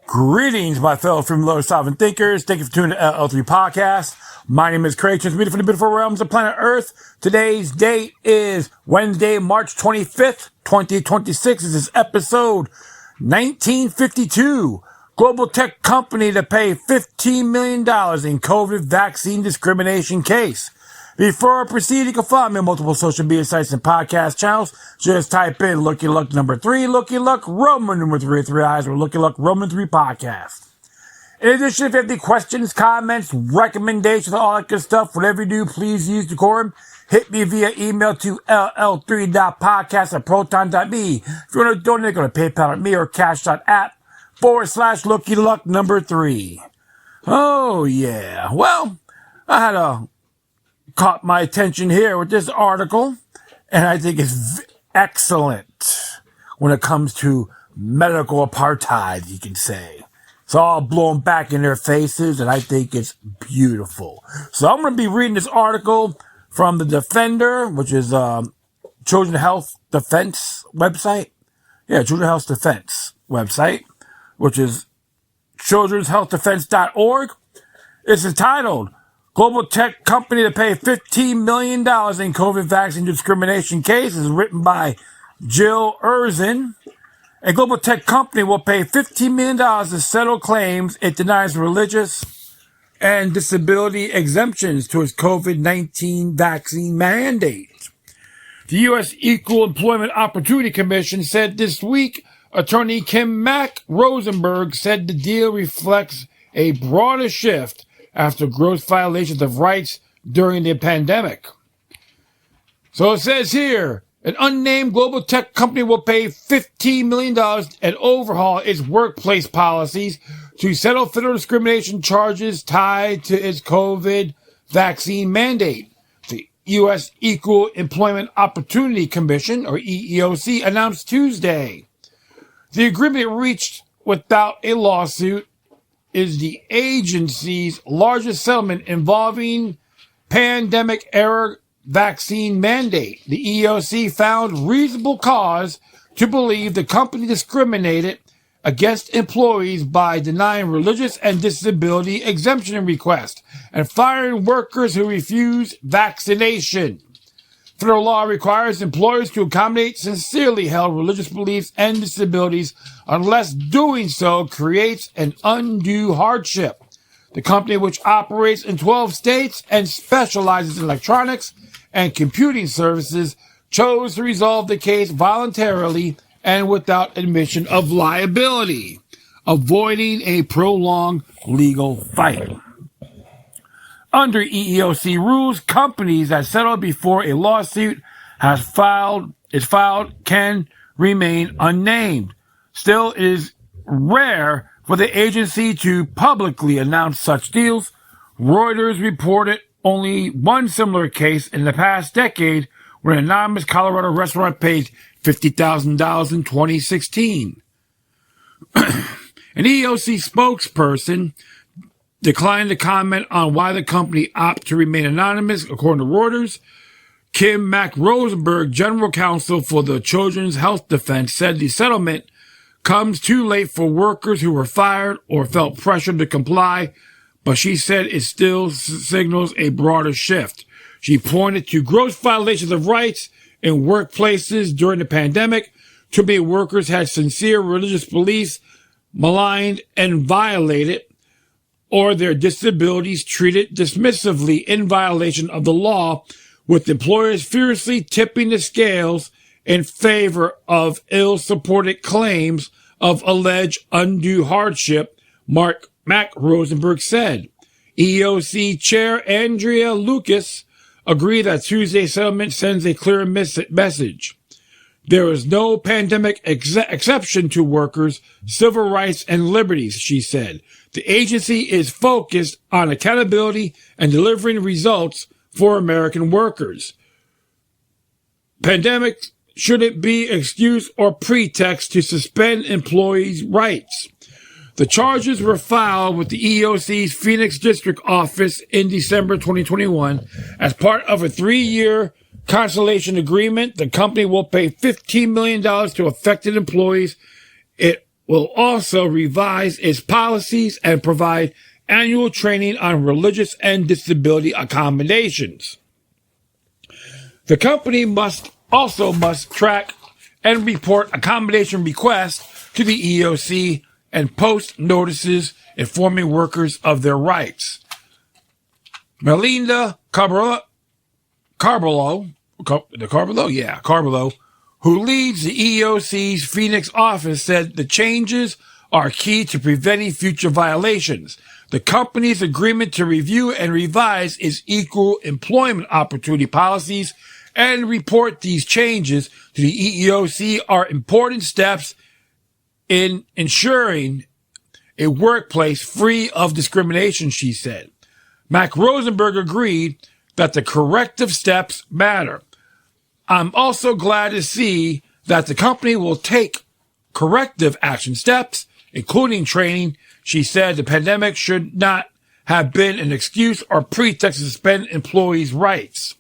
Greetings, my fellow freedom-loving sovereign thinkers. Thank you for tuning to LL3 Podcast. My name is Craig, transmitting from the beautiful realms of planet Earth. Today's date is Wednesday, March 25th, 2026. This is episode 1952. Global tech company to pay $15 million in COVID vaccine discrimination case. Before I proceed, you can follow me on multiple social media sites and podcast channels. Just type in Looky Luck number 3, Looky Luck Roman number 3, 3 eyes, or Looky Luck Roman 3 podcast. In addition, if you have any questions, comments, recommendations, all that good stuff, whatever you do, please use decorum. Hit me via email to ll3.podcast@proton.me. If you want to donate, go to PayPal at me or cash.app/Looky Luck number 3. Oh, yeah. Well, I had caught my attention here with this article, and I think it's excellent when it comes to medical apartheid, you can say. It's all blown back in their faces, and I think it's beautiful. So I'm going to be reading this article from the Defender, which is Children's Health Defense website. Yeah, Children's Health Defense website, which is childrenshealthdefense.org. It's entitled, Global Tech Company to Pay $15 million in COVID Vaccine Discrimination Case. Is written by Jill Erzin. A global tech company will pay $15 million to settle claims it denies religious and disability exemptions to its COVID-19 vaccine mandate. The U.S. Equal Employment Opportunity Commission said this week attorney Kim Mack Rosenberg said the deal reflects a broader shift after gross violations of rights during the pandemic. So it says here, an unnamed global tech company will pay $15 million and overhaul its workplace policies to settle federal discrimination charges tied to its COVID vaccine mandate. The U.S. Equal Employment Opportunity Commission, or EEOC, announced Tuesday. The agreement reached without a lawsuit is the agency's largest settlement involving pandemic-era vaccine mandate. The EEOC found reasonable cause to believe the company discriminated against employees by denying religious and disability exemption requests and firing workers who refuse vaccination. Federal law requires employers to accommodate sincerely held religious beliefs and disabilities unless doing so creates an undue hardship. The company, which operates in 12 states and specializes in electronics and computing services, chose to resolve the case voluntarily and without admission of liability, avoiding a prolonged legal fight. Under EEOC rules, companies that settle before a lawsuit is filed can remain unnamed. Still, it is rare for the agency to publicly announce such deals. Reuters reported only one similar case in the past decade when an anonymous Colorado restaurant paid $50,000 in 2016. An EEOC spokesperson declined to comment on why the company opted to remain anonymous, according to Reuters. Kim Mack Rosenberg, general counsel for the Children's Health Defense, said the settlement comes too late for workers who were fired or felt pressured to comply, but she said it still signals a broader shift. She pointed to gross violations of rights in workplaces during the pandemic. Too many workers had sincere religious beliefs maligned and violated, or their disabilities treated dismissively in violation of the law, with employers fiercely tipping the scales in favor of ill-supported claims of alleged undue hardship, Mack Rosenberg said. EEOC Chair Andrea Lucas agreed that Tuesday's settlement sends a clear message. There is no pandemic exception to workers' civil rights and liberties, she said. The agency is focused on accountability and delivering results for American workers. Pandemics shouldn't be excuse or pretext to suspend employees' rights. The charges were filed with the EEOC's Phoenix District Office in December 2021 as part of a 3-year consolation agreement. The company will pay $15 million to affected employees it will also revise its policies and provide annual training on religious and disability accommodations. The company must track and report accommodation requests to the EEOC and post notices informing workers of their rights. Melinda Carballo, who leads the EEOC's Phoenix office, said the changes are key to preventing future violations. The company's agreement to review and revise its equal employment opportunity policies and report these changes to the EEOC are important steps in ensuring a workplace free of discrimination, she said. Mac Rosenberg agreed that the corrective steps matter. I'm also glad to see that the company will take corrective action steps, including training. She said the pandemic should not have been an excuse or pretext to suspend employees' rights.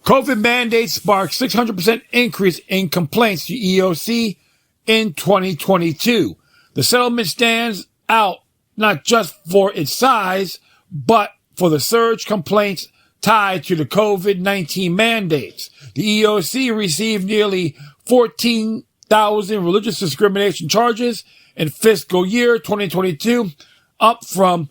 COVID mandates sparked 600% increase in complaints to EEOC in 2022. The settlement stands out not just for its size, but for the surge complaints tied to the COVID-19 mandates. The EEOC received nearly 14,000 religious discrimination charges in fiscal year 2022, up from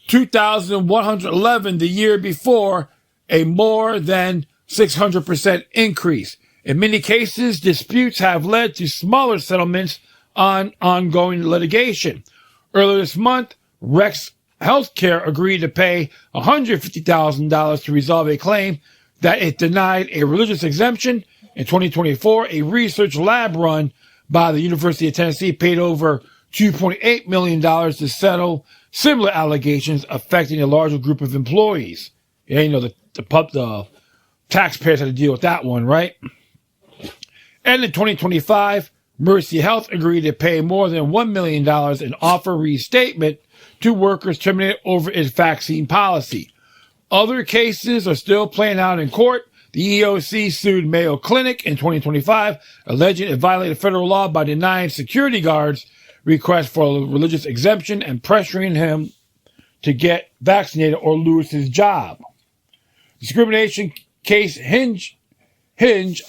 2,111 the year before, a more than 600% increase. In many cases, disputes have led to smaller settlements on ongoing litigation. Earlier this month, Rex Healthcare agreed to pay $150,000 to resolve a claim that it denied a religious exemption. In 2024, a research lab run by the University of Tennessee paid over $2.8 million to settle similar allegations affecting a larger group of employees. Yeah, you know, the taxpayers had to deal with that one, right? And in 2025, Mercy Health agreed to pay more than $1 million and offer restatement to workers terminated over its vaccine policy. Other cases are still playing out in court. The EEOC sued Mayo Clinic in 2025, alleging it violated federal law by denying security guards requests for a religious exemption and pressuring him to get vaccinated or lose his job. Discrimination case hinge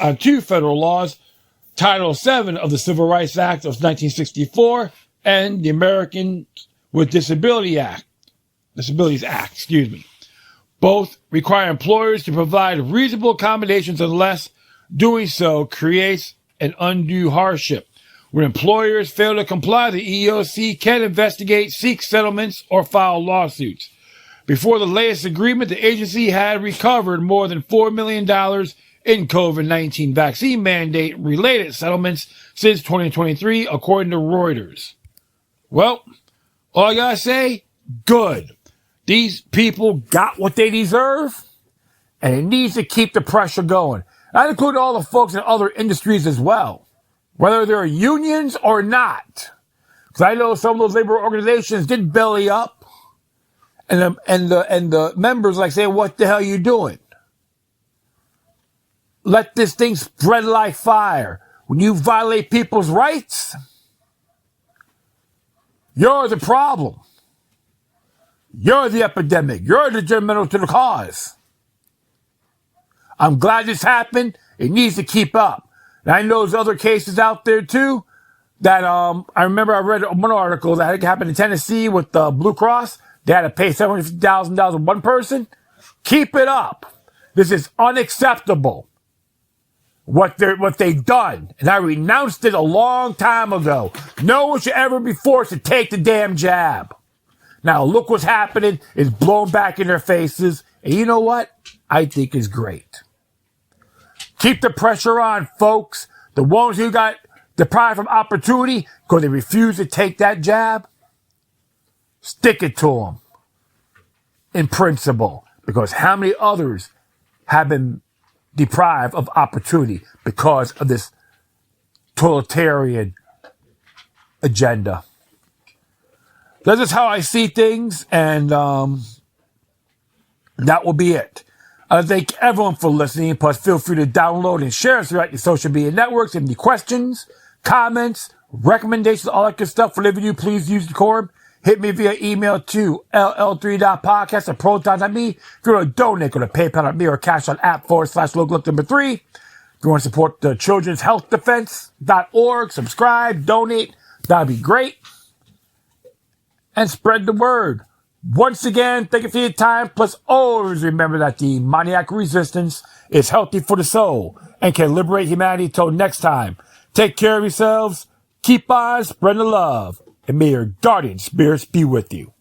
on two federal laws, Title VII of the Civil Rights Act of 1964 and the Americans with Disabilities Act. Both require employers to provide reasonable accommodations unless doing so creates an undue hardship. When employers fail to comply, the EEOC can investigate, seek settlements, or file lawsuits. Before the latest agreement, the agency had recovered more than $4 million in COVID-19 vaccine mandate-related settlements since 2023, according to Reuters. Well, all I gotta say, good. These people got what they deserve, and it needs to keep the pressure going. That includes all the folks in other industries as well, whether they're unions or not. Because I know some of those labor organizations did belly up, and the members like say, "What the hell are you doing? Let this thing spread like fire. When you violate people's rights, you're the problem. You're the epidemic. You're detrimental to the cause." I'm glad this happened. It needs to keep up. And I know there's other cases out there too that I remember I read one article that happened in Tennessee with the Blue Cross. They had to pay $750,000 to one person. Keep it up. This is unacceptable. What they've done. And I renounced it a long time ago. No one should ever be forced to take the damn jab. Now look what's happening. It's blown back in their faces. And you know what? I think is great. Keep the pressure on, folks. The ones who got deprived from opportunity because they refuse to take that jab, stick it to them in principle. Because how many others have been deprived of opportunity because of this totalitarian agenda? That's just how I see things, and that will be it. I thank everyone for listening. Plus, feel free to download and share us throughout your social media networks. Any questions, comments, recommendations, all that good stuff for living you, please use the cord. Hit me via email to ll3.podcast@proton.me. If you want to donate, go to PayPal.me or Cash on app /look3. If you want to support the Children's Health Defense.org, subscribe, donate. That'd be great. And spread the word. Once again, thank you for your time. Plus, always remember that the demoniac resistance is healthy for the soul and can liberate humanity. Till next time, take care of yourselves. Keep on spreading the love. And may your guardian spirits be with you.